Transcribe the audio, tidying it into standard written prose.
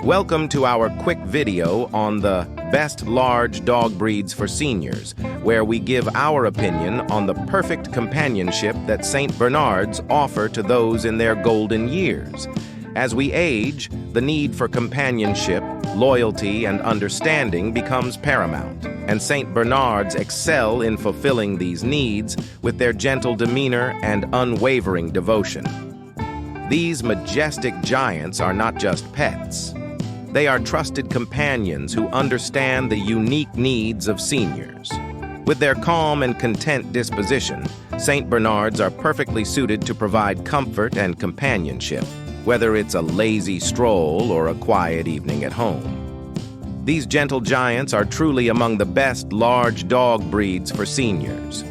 Welcome to our quick video on the best large dog breeds for seniors, where we give our opinion on the perfect companionship that St. Bernards offer to those in their golden years. As we age, the need for companionship, loyalty, and understanding becomes paramount, and St. Bernards excel in fulfilling these needs with their gentle demeanor and unwavering devotion. These majestic giants are not just pets. They are trusted companions who understand the unique needs of seniors. With their calm and content disposition, St. Bernards are perfectly suited to provide comfort and companionship, whether it's a lazy stroll or a quiet evening at home. These gentle giants are truly among the best large dog breeds for seniors.